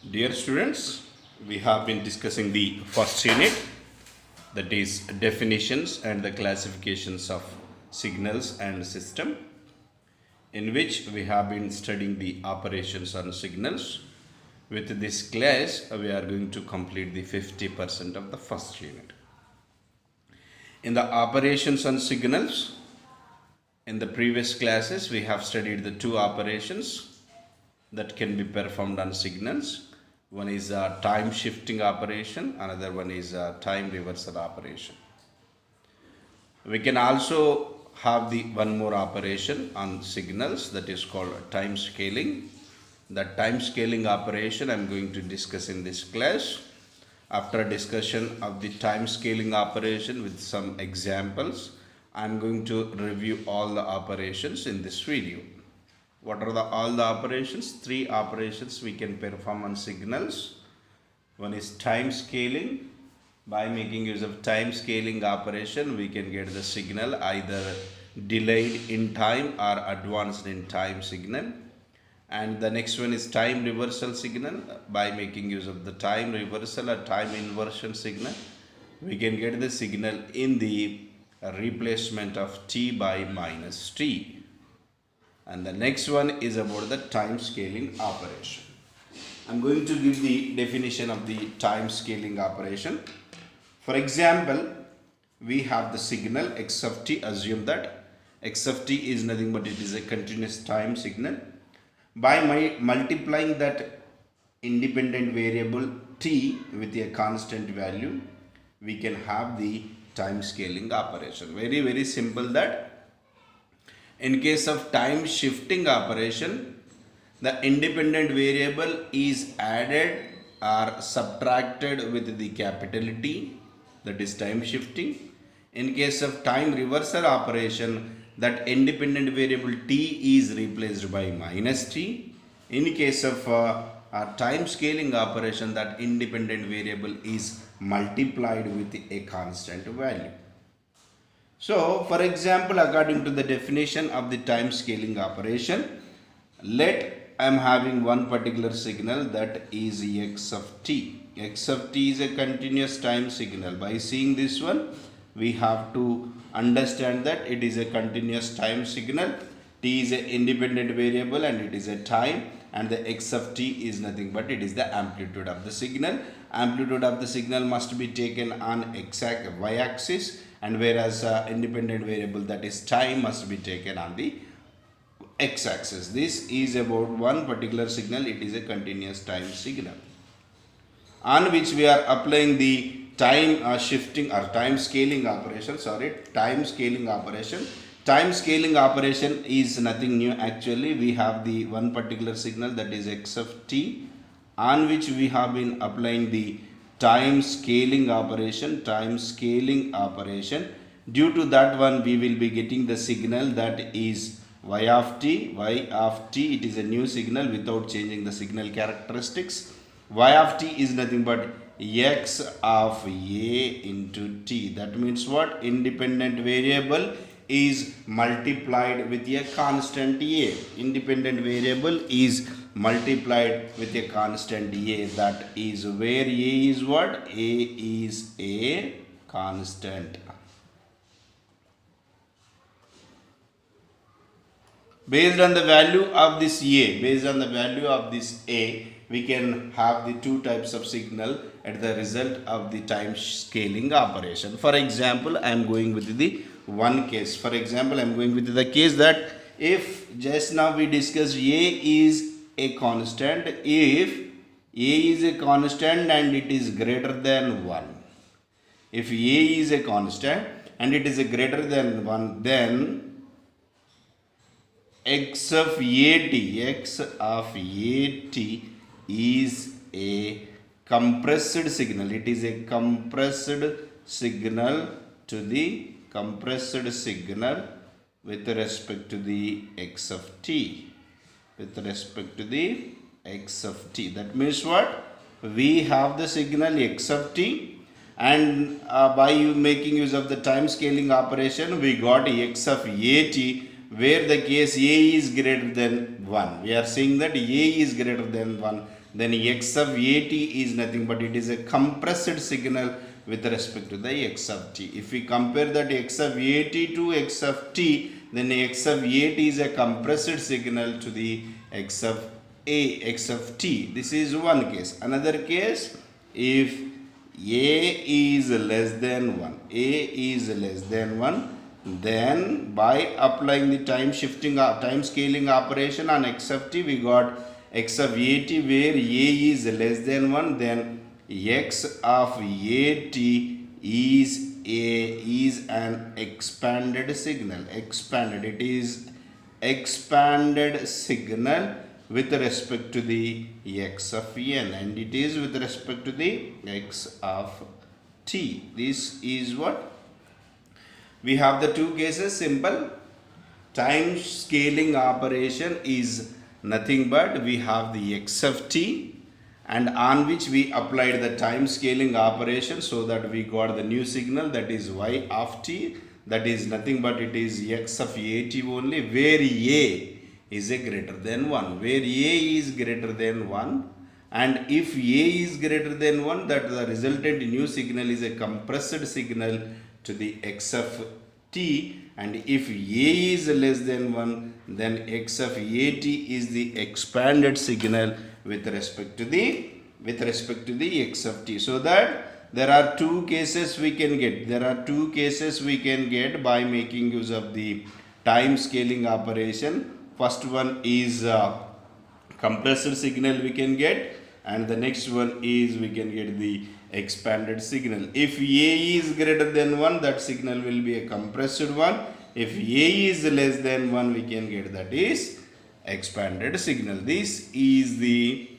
Dear students, we have been discussing the first unit, that is definitions and the classifications of signals and system, in which we have been studying the operations on signals. With this class, we are going to complete the 50% of the first unit. In the operations on signals, in the previous classes, we have studied the two operations that can be performed on signals. One is a time shifting operation, another one is a time reversal operation. We can also have the one more operation on signals, that is called time scaling. The time scaling operation I am going to discuss in this class. After discussion of the time scaling operation with some examples, I am going to review all the operations in this video. What are all the operations? Three operations we can perform on signals. One is time scaling. By making use of time scaling operation, we can get the signal either delayed in time or advanced in time signal. And the next one is time reversal signal. By making use of the time reversal or time inversion signal, we can get the signal in the replacement of t by minus t. And the next one is about the time scaling operation. I am going to give the definition of the time scaling operation. For example, we have the signal x of t. Assume that x of t is nothing but it is a continuous time signal. By multiplying that independent variable t with a constant value, we can have the time scaling operation. Very simple that. In case of time shifting operation, the independent variable is added or subtracted with the capital T, that is time shifting. In case of time reversal operation, that independent variable t is replaced by minus t. In case of time scaling operation, that independent variable is multiplied with a constant value. So, for example, according to the definition of the time scaling operation, let I am having one particular signal that is x of t. X of t is a continuous time signal. By seeing this one, we have to understand that it is a continuous time signal. T is an independent variable and it is a time, and the x of t is nothing but it is the amplitude of the signal. Amplitude of the signal must be taken on y-axis, and whereas independent variable, that is time, must be taken on the x-axis. This is about one particular signal. It is a continuous time signal on which we are applying the time shifting or time scaling operation. Time scaling operation. Time scaling operation is nothing new actually. We have the one particular signal, that is x of t, on which we have been applying the time scaling operation. Due to that one, we will be getting the signal that is y of t. It is a new signal without changing the signal characteristics. Y of t is nothing but x of a into t. That means what? Independent variable is multiplied with a constant a. Independent variable is multiplied with a constant a. That is where a is what? A is a constant. Based on the value of this a, we can have the two types of signal at the result of the time scaling operation. For example, I am going with the one case. For example, I am going with the case that if just now we discussed a is a constant, if a is a constant and it is greater than 1. If a is a constant and it is a greater than 1, then x of at is a compressed signal. It is a compressed signal to the compressed signal with respect to the x of t. That means what? We have the signal x of t, and by making use of the time scaling operation, we got x of at where the case A is greater than 1. We are saying that A is greater than 1. Then x of at is nothing but it is a compressed signal with respect to the x of t. If we compare that x of at to x of t, then x of at is a compressed signal to the x of t. This is one case. Another case, if a is less than 1, then by applying the time scaling operation on x of t, we got x of at where a is less than 1, then x of at is an expanded signal. It is expanded signal with respect to the x of n, and it is with respect to the x of t. This is what we have. The two cases simple. Time scaling operation is nothing but we have the x of t, and on which we applied the time scaling operation, so that we got the new signal, that is y of t, that is nothing but it is x of at only, where a is a greater than 1, where a is greater than 1, and if a is greater than 1, that the resultant new signal is a compressed signal to the x of t, and if a is less than 1, then x of at is the expanded signal with respect to the x of t. So that there are two cases we can get. By making use of the time scaling operation. First one is compressed signal we can get, and the next one is we can get the expanded signal. If a is greater than 1, that signal will be a compressed one. If a is less than 1, we can get that is expanded signal. This is the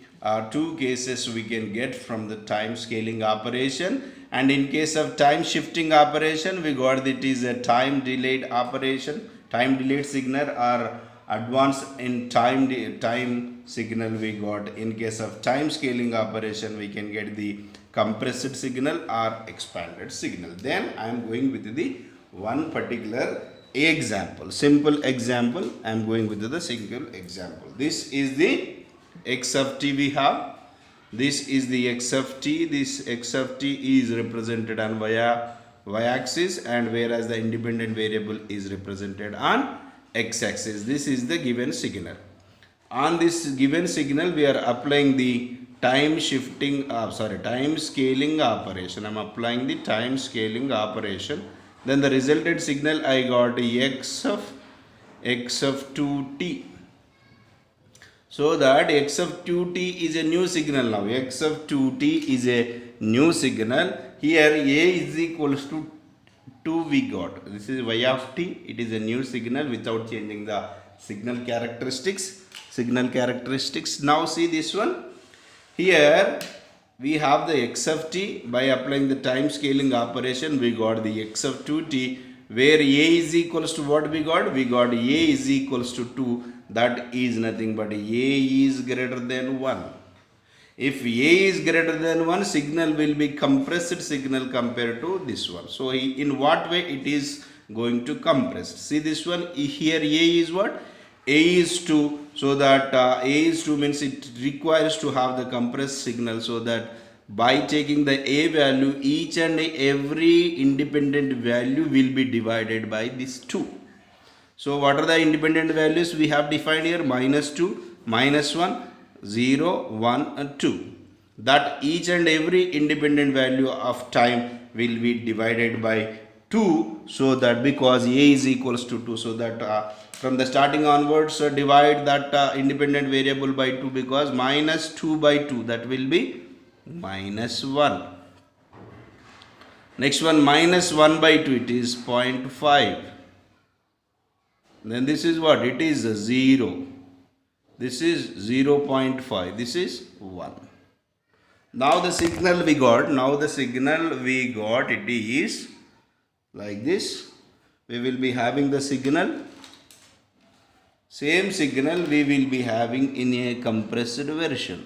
two cases we can get from the time scaling operation. And in case of time shifting operation, we got that it is a time delayed operation, time delayed signal, or advance in time signal we got. In case of time scaling operation, we can get the compressed signal or expanded signal. Then I am going with the one particular example, simple example. I am going with the single example. This is the x of t we have. This is the x of t. This x of t is represented on y-axis, and whereas the independent variable is represented on x-axis. This is the given signal. On this given signal, we are applying the time scaling operation. I am applying the time scaling operation. Then the resulted signal I got x of 2t. So that x of 2t is a new signal now. X of 2t is a new signal. Here a is equals to 2 we got. This is y of t. It is a new signal without changing the signal characteristics. Now see this one. Here we have the x of t. By applying the time scaling operation, we got the x of 2t, where a is equals to what we got? We got a is equals to 2. That is nothing but a is greater than 1. If a is greater than 1, signal will be compressed signal compared to this one. So in what way it is going to compress? See this one. Here a is what? A is 2. So that a is 2 means it requires to have the compressed signal, so that by taking the a value, each and every independent value will be divided by this 2. So what are the independent values we have defined here? -2, -1, 0, 1 and 2. That each and every independent value of time will be divided by 2, so that because a is equals to 2, so that from the starting onwards divide that independent variable by 2, because -2 by 2, that will be -1. Next one, -1 by 2, it is 0.5. Then this is what? It is 0. This is 0.5. This is 1. Now the signal we got. It is like this. We will be having the signal. Same signal we will be having in a compressed version.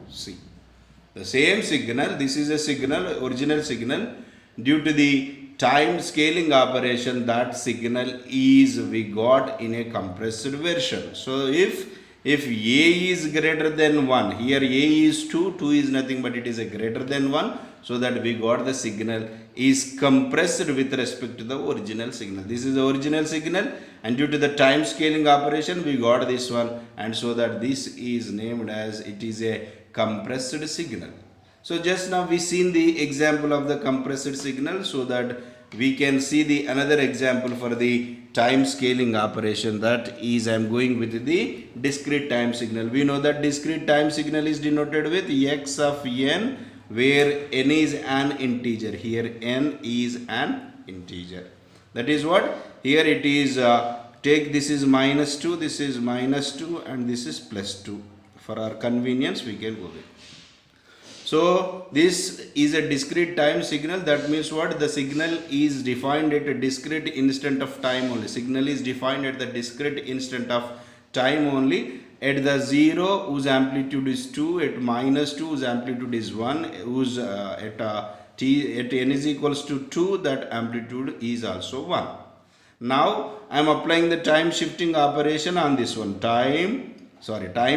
See. The same signal, this is a signal, original signal. Due to the time scaling operation, that signal is we got in a compressed version. So if A is greater than 1, here A is 2, 2 is nothing but it is a greater than 1, so that we got the signal is compressed with respect to the original signal. This is the original signal, and due to the time scaling operation we got this one, and so that this is named as it is a compressed signal. So just now we seen the example of the compressed signal, so that we can see the another example for the time scaling operation. That is, I am going with the discrete time signal. We know that discrete time signal is denoted with x of n, where n is an integer. Here n is an integer. That is what? Here it is, take this is -2, this is -2, and this is +2. For our convenience we can go with. So this is a discrete time signal. That means what? The signal is defined at a discrete instant of time only. Signal is defined at the discrete instant of time only. At the 0 whose amplitude is 2, at -2 whose amplitude is 1, whose at n is equals to 2, that amplitude is also 1. Now I am applying the time shifting operation on this one. Time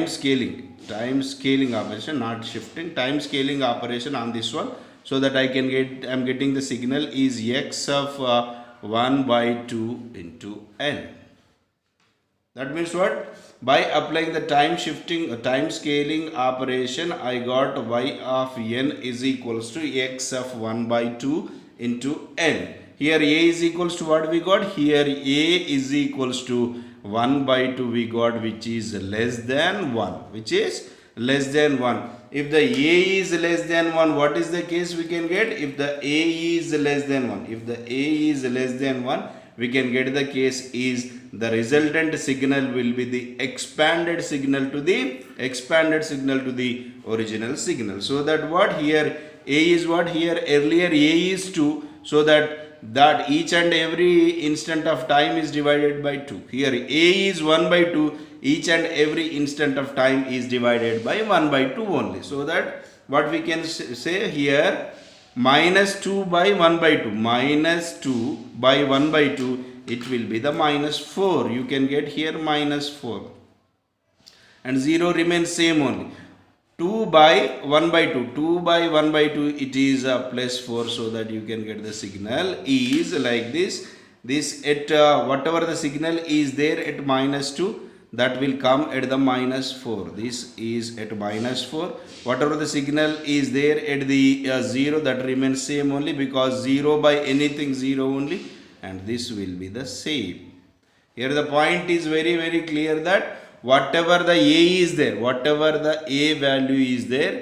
scaling operation, not shifting, time scaling operation on this one, so that I am getting the signal is x of 1 by 2 into n. That means what? By applying the time scaling operation, I got y of n is equals to x of 1 by 2 into n. Here a is equals to what we got? Here a is equals to 1 by 2 we got, which is less than 1. Which is less than 1. If the a is less than 1, what is the case we can get? If the a is less than 1. If the a is less than 1, we can get the case is the resultant signal will be the expanded signal to the original signal. So that what? Here a is what? Here earlier a is 2, so that each and every instant of time is divided by 2. Here a is 1 by 2, each and every instant of time is divided by 1 by 2 only. So that what we can say here, -2 by 1 by 2, -2 by 1 by 2, it will be the -4. You can get here -4, and 0 remains same only. 2 by 1 by 2, 2 by 1 by 2, it is +4, so that you can get the signal is like this. This at whatever the signal is there at -2, that will come at the -4. This is at -4. Whatever the signal is there at the 0, that remains same only, because 0 by anything 0 only, and this will be the same. Here the point is very, very clear that whatever the a is there, whatever the a value is there,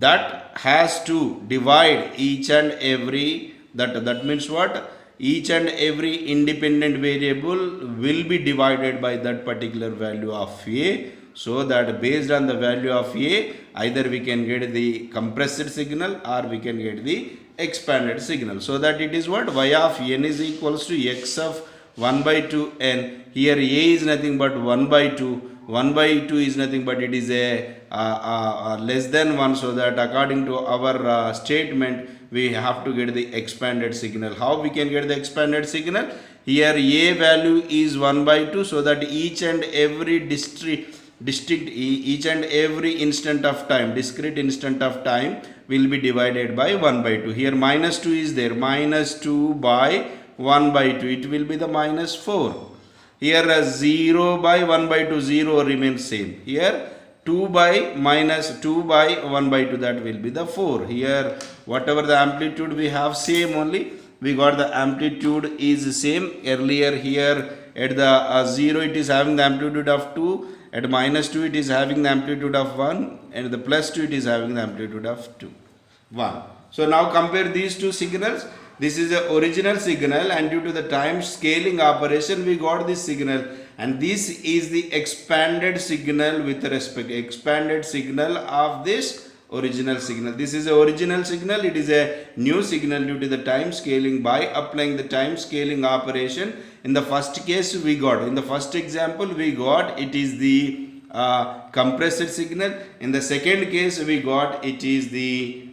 that has to divide each and every, that means what? Each and every independent variable will be divided by that particular value of a, so that based on the value of a, either we can get the compressed signal or we can get the expanded signal. So that it is what? Y of n is equals to x of 1 by 2 n. Here a is nothing but 1 by 2. 1 by 2 is nothing but it is a less than 1, so that according to our statement we have to get the expanded signal. How we can get the expanded signal? Here a value is 1 by 2, so that each and every each and every instant of time, discrete instant of time, will be divided by 1 by 2. Here -2 is there, -2 by 1 by 2, it will be the -4. Here 0 by 1 by 2, 0 remains same. Here 2 by 1 by 2, that will be the 4. Here whatever the amplitude we have same only, we got the amplitude is same. Earlier here at the 0 it is having the amplitude of 2, at -2 it is having the amplitude of 1, and the +2 it is having the amplitude of 1. So now compare these two signals. This is the original signal, and due to the time scaling operation we got this signal, and this is the expanded signal with respect, expanded signal of this original signal. This is the original signal, it is a new signal due to the time scaling. By applying the time scaling operation, in the first case we got, in the first example we got, it is the compressed signal. In the second case we got it is the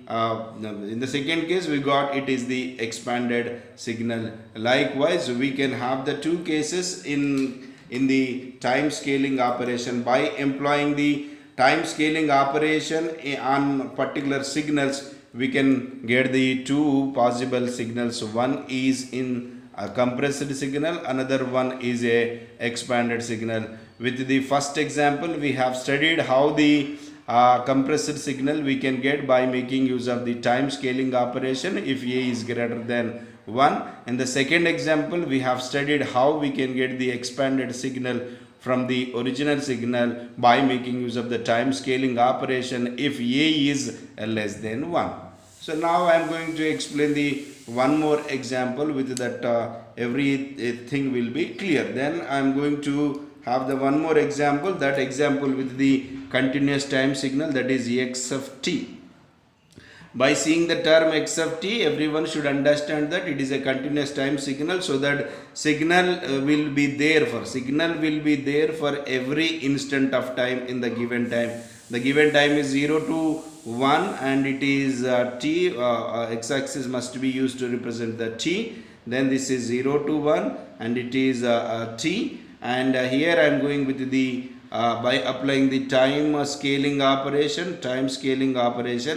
expanded signal. Likewise, we can have the two cases in the time scaling operation. By employing the time scaling operation on particular signals, we can get the two possible signals. One is in a compressed signal, another one is a expanded signal. With the first example, we have studied how the compressed signal we can get by making use of the time scaling operation if a is greater than 1. In the second example, we have studied how we can get the expanded signal from the original signal by making use of the time scaling operation if a is less than 1. So now I am going to explain the one more example. With that everything will be clear. Then I am going to have the one more example, that example with the continuous time signal, that is x of t. By seeing the term x of t, everyone should understand that it is a continuous time signal, so that signal will be there for every instant of time in the given time. The given time is 0 to 1 and it is t, x-axis must be used to represent the t. Then this is 0 to 1 and it is t, and here I am going with the by applying the time scaling operation,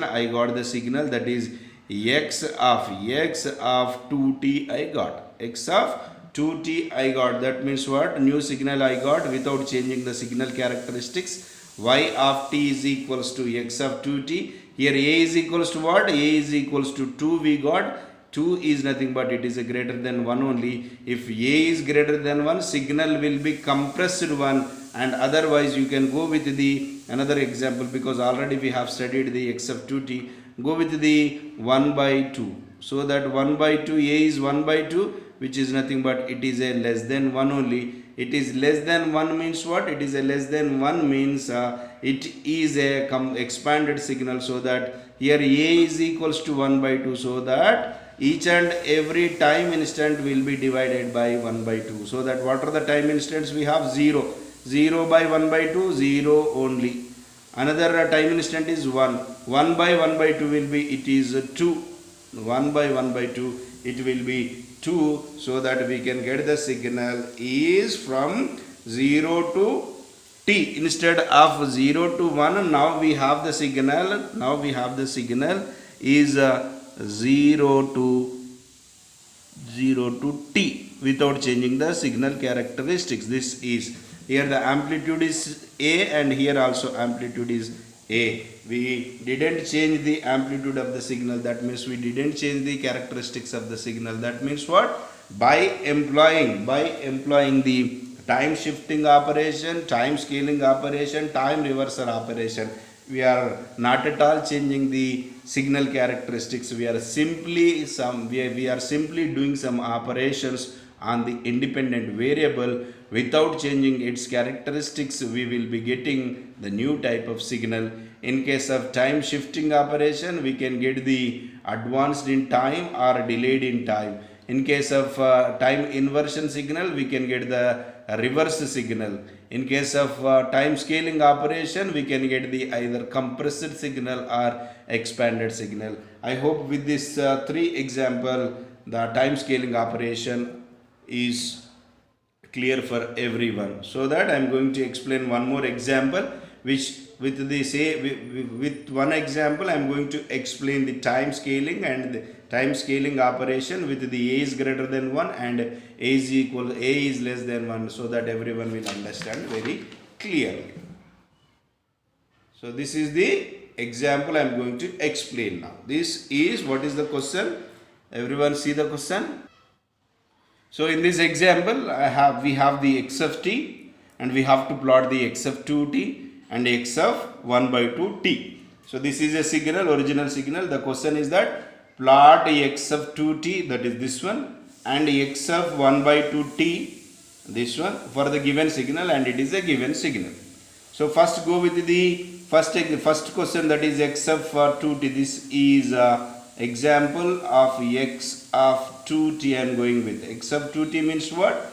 I got the signal, that is x of 2t I got. X of 2t I got. That means what? New signal I got without changing the signal characteristics. Y of t is equals to x of 2t. Here a is equals to what? A is equals to 2 we got. 2 is nothing but it is a greater than 1 only. If a is greater than 1, signal will be compressed one, and otherwise you can go with the another example, because already we have studied the x of 2t. Go with the 1 by 2. So that 1 by 2, a is 1 by 2, which is nothing but it is a less than 1 only. It is less than 1 means what? It is a less than 1 means it is a expanded signal, so that here a is equals to 1 by 2, so that each and every time instant will be divided by 1 by 2. So that what are the time instants we have? 0. 0 by 1 by 2, 0 only. Another time instant is 1. 1 by 1 by 2 will be, it is 2. 1 by 1 by 2, it will be 2. So that we can get the signal is from 0 to t. Instead of 0 to 1, now we have the signal. Is 0 to t without changing the signal characteristics. This is, here the amplitude is a and here also amplitude is a. We didn't change the amplitude of the signal, that means we didn't change the characteristics of the signal. That means what? By employing the time shifting operation, time scaling operation, time reversal operation, we are not at all changing the signal characteristics. We are simply doing some operations on the independent variable without changing its characteristics. We will be getting the new type of signal. In case of time shifting operation, we can get the advanced in time or delayed in time. In case of time inversion signal, we can get the reverse signal. In case of time scaling operation, we can get the either compressed signal or expanded signal. I hope with this 3 example, the time scaling operation is clear for everyone. So that I am going to explain one more example, which with one example I am going to explain the time scaling and the time scaling operation with the a is greater than 1 and a is less than 1, so that everyone will understand very clearly. So this is the example I am going to explain now. This is, what is the question? Everyone see the question? So in this example, we have the x of t and we have to plot the x of 2t and x of 1 by 2t. So this is a signal, original signal. The question is that plot x of 2t, that is this one, and x of 1 by 2t, this one, for the given signal, and it is a given signal. So first go with the first question, that is x of 2t. This is example of x of 2t I am going with. X of 2t means what?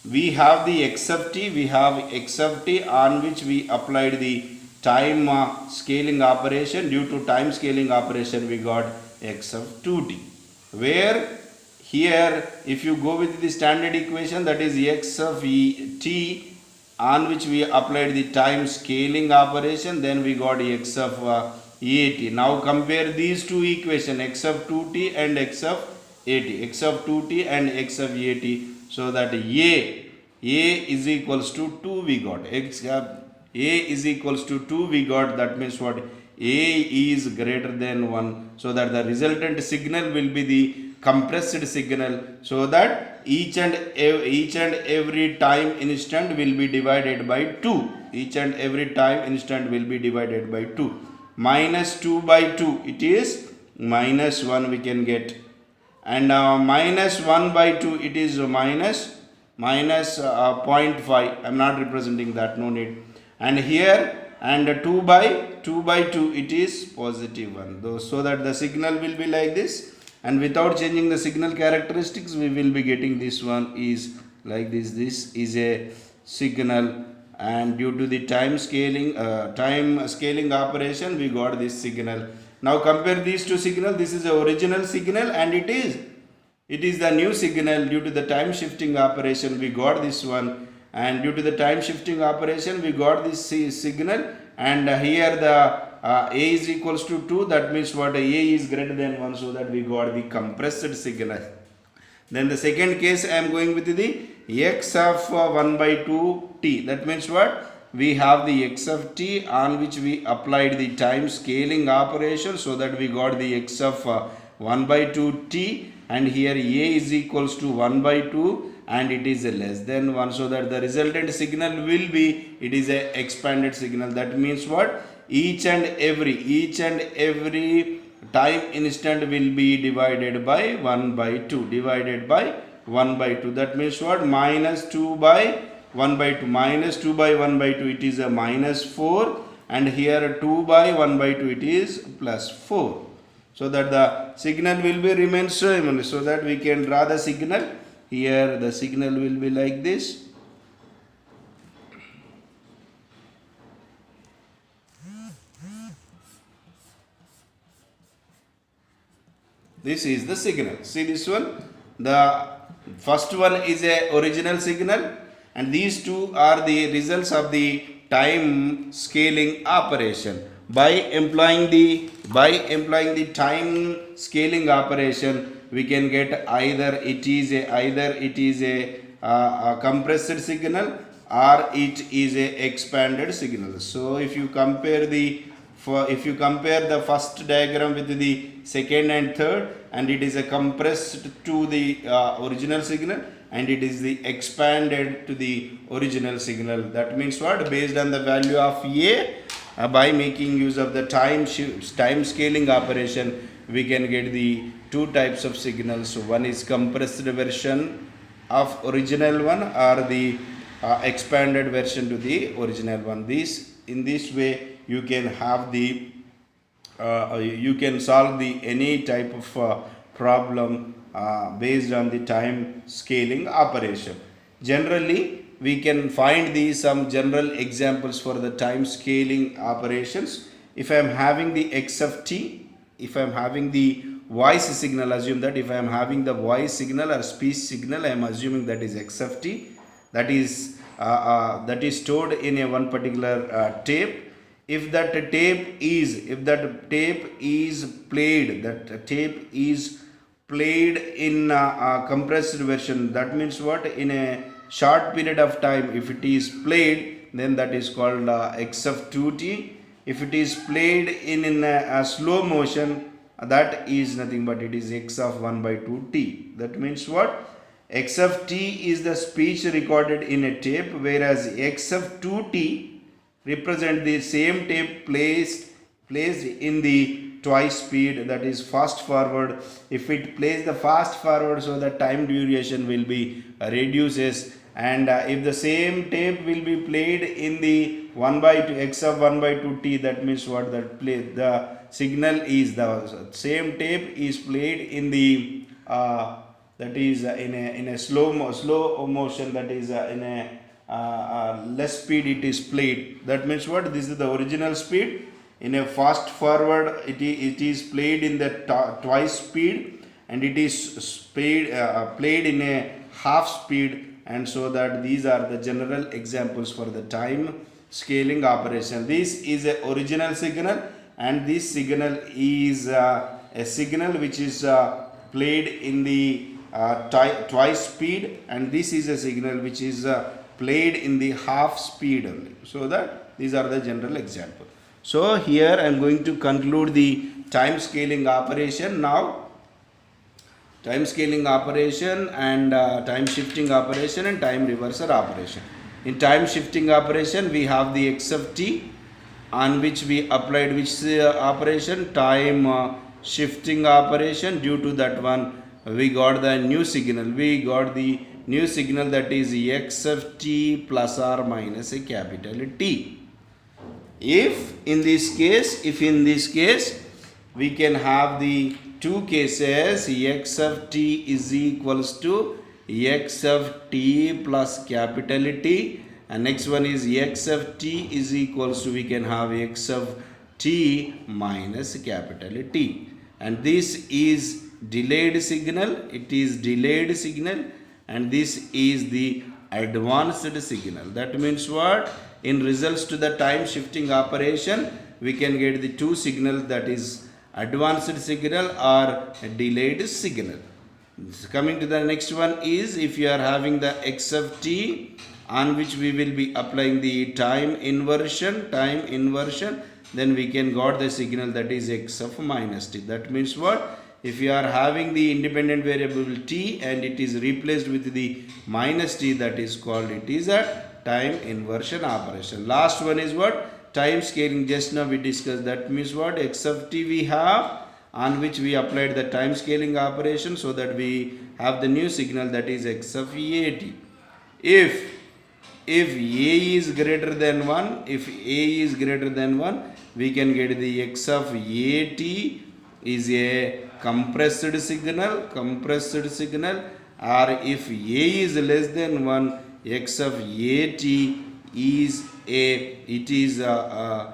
we have the x of t, we have x of t on which we applied the time scaling operation. Due to time scaling operation we got x of 2t, where here if you go with the standard equation, that is x of t on which we applied the time scaling operation, then we got x of at. Now compare these two equations, x of 2t and x of at, x of 2t and x of at, so that a is equals to 2 we got, a is equals to 2 we got. That means what, a is greater than 1, so that the resultant signal will be the compressed signal, so that each and every time instant will be divided by 2. Each and every time instant will be divided by 2. Minus 2 by 2, it is minus 1 we can get, and minus 1 by 2, it is minus 0.5. I am not representing that, no need. And here, and 2 by 2, it is positive 1, so that the signal will be like this. And without changing the signal characteristics, we will be getting this one is like this. This is a signal, and due to the time scaling operation, we got this signal. Now compare these two signals. This is the original signal, and it is the new signal. Due to the time shifting operation, we got this one, and due to the time shifting operation, we got this signal. And here the a is equals to 2, that means what, a is greater than 1, so that we got the compressed signal. Then the second case I am going with the x of 1 by 2 t. That means what, we have the x of t on which we applied the time scaling operation, so that we got the x of 1 by 2 t, and here a is equals to 1 by 2 and it is less than 1, so that the resultant signal will be, it is a expanded signal. That means what, each and every time instant will be divided by 1 by 2, that means what, minus 2 by 1 by 2, minus 2 by 1 by 2, it is a minus 4, and here 2 by 1 by 2, it is plus 4, so that the signal will be remain same, so that we can draw the signal. Here the signal will be like this. This is the signal. See this one, the first one is a original signal, and these two are the results of the time scaling operation. By employing the time scaling operation, we can get either it is a compressed signal, or it is a expanded signal. So if you compare the first diagram with the second and third, and it is a compressed to the original signal, and it is the expanded to the original signal. That means what, based on the value of a, by making use of the time scaling operation, we can get the two types of signals. So one is compressed version of original one, or the expanded version to the original one. In this way you can have the you can solve the any type of problem based on the time scaling operation. Generally we can find some general examples for the time scaling operations. If I am having the x of t, if I am having the voice signal, assume that if I am having the voice signal or speech signal, I am assuming that is x of t, that is stored in a one particular tape. If that tape is played in a compressed version, that means what, in a short period of time, if it is played, then that is called x of 2t. If it is played in a slow motion, that is nothing but it is x of 1 by 2t. That means what, x of t is the speech recorded in a tape, whereas x of 2t represent the same tape placed in the twice speed, that is fast forward. If it plays the fast forward, so the time duration will be reduces, and if the same tape will be played in the 1 by 2 x of 1 by 2t, that means what, that the signal is the same tape is played in the that is in a slow motion, that is in a less speed it is played. That means what? This is the original speed. In a fast forward, it is played in the twice speed, and it is played in a half speed, and so that these are the general examples for the time scaling operation. This is a original signal, and this signal is a signal which is played in the twice speed, and this is a signal which is played in the half speed only. So that these are the general example. So here I am going to conclude the time scaling operation now. Time scaling operation and time shifting operation and time reversal operation. In time shifting operation, we have the x of t, on which we applied which operation? Time shifting operation. Due to that one, we got the new signal. We got the new signal, that is x of t plus or minus a capital T. If in this case we can have the two cases, x of t is equals to x of t plus capital T, and next one is x of t is equals to, we can have x of t minus capital T, and this is delayed signal, it is delayed signal, and this is the advanced signal. That means what? In results to the time shifting operation, we can get the two signals, that is advanced signal or delayed signal. Coming to the next one is, if you are having the x of t, on which we will be applying the time inversion, then we can got the signal, that is x of minus t. That means what? If you are having the independent variable t and it is replaced with the minus t, that is called, it is a time inversion operation. Last one is what? Time scaling. Just now we discussed. That means what? X of t we have, on which we applied the time scaling operation, so that we have the new signal, that is x of at. If a is greater than 1, we can get the x of at is a compressed signal, or if a is less than 1, x of at is a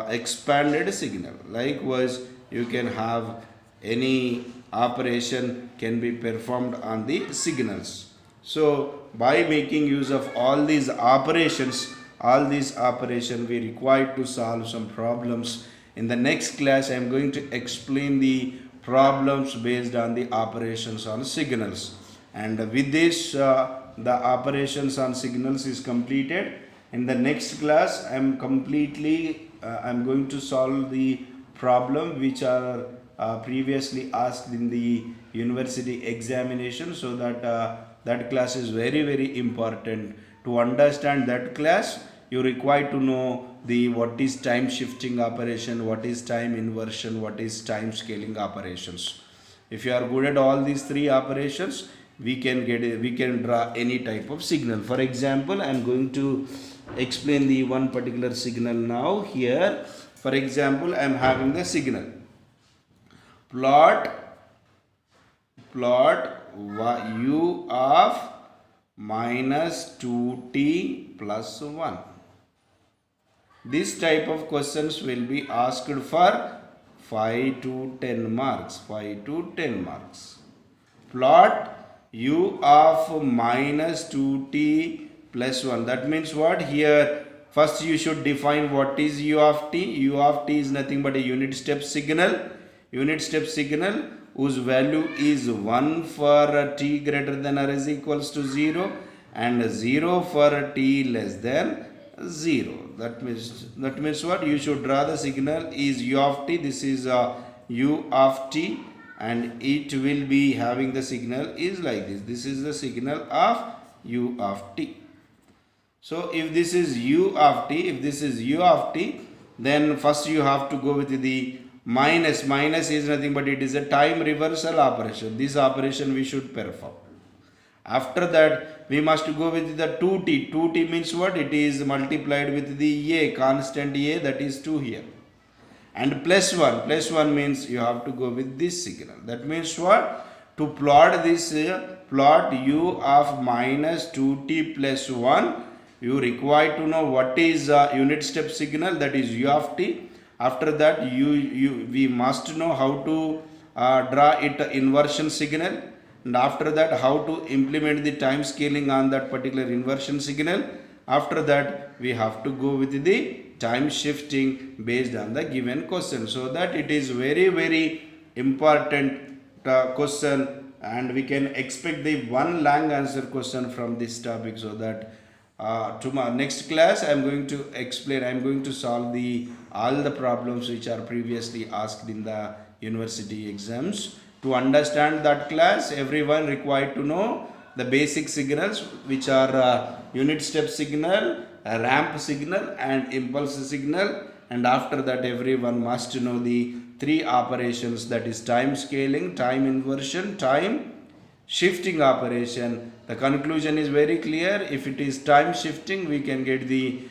expanded signal. Likewise, you can have any operation can be performed on the signals. So by making use of all these operations we required to solve some problems. In the next class, I am going to explain the problems based on the operations on signals, and with this the operations on signals is completed. In the next class, I am going to solve the problem which are previously asked in the university examination, so that that class is very, very important. To understand that class, you require to know the what is time shifting operation, what is time inversion, what is time scaling operations. If you are good at all these three operations, we can draw any type of signal. For example, I am going to explain the one particular signal now. Here, for example, I am having the signal. Plot u of minus 2t plus 1. This type of questions will be asked for 5 to 10 marks. Plot u of minus 2t plus 1. That means what? Here first you should define what is u of t. U of t is nothing but a unit step signal whose value is 1 for t greater than or is equals to 0 and 0 for t less than 0. That means what? You should draw the signal is u of t. This is u of t, and it will be having the signal is like this. This is the signal of u of t. So if this is u of t, then first you have to go with the minus is nothing but it is a time reversal operation. This operation we should perform. After that, we must go with the 2t. 2t means what? It is multiplied with the a, constant a, that is 2 here. And plus 1 means you have to go with this signal. That means what? to plot this plot u of minus 2t plus 1, you require to know what is unit step signal, that is u of t. After that we must know how to draw it inversion signal, and after that how to implement the time scaling on that particular inversion signal. After that we have to go with the time shifting based on the given question. So that it is very important question, and we can expect the one long answer question from this topic. So that tomorrow next class I am going to explain, I am going to solve all the problems which are previously asked in the university exams. To understand that class, everyone required to know the basic signals, which are unit step signal, ramp signal and impulse signal. And after that everyone must know the three operations, that is time scaling, time inversion, time shifting operation. The conclusion is very clear. If it is time shifting, we can get the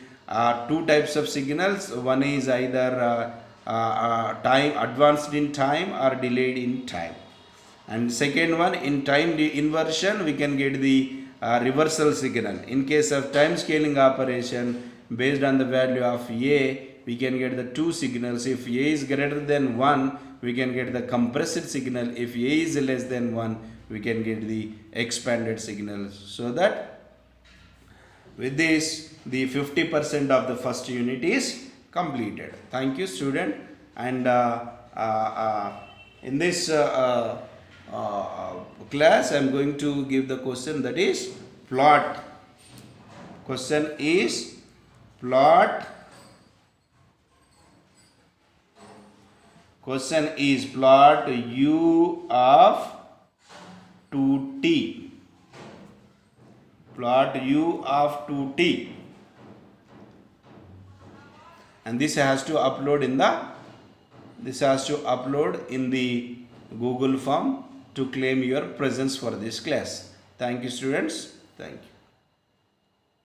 two types of signals. One is either time advanced in time or delayed in time, and second one, in time inversion, we can get the reversal signal. In case of time scaling operation, based on the value of a, we can get the two signals. If a is greater than 1, we can get the compressed signal. If a is less than 1, we can get the expanded signal. So that with this, the 50% of the first unit is completed. Thank you, student. And in this class, I am going to give the question, that is plot. Question is plot. Question is plot u of 2t. Plot u of 2t. And this has to upload in the Google form to claim your presence for this class. Thank you, students. Thank you.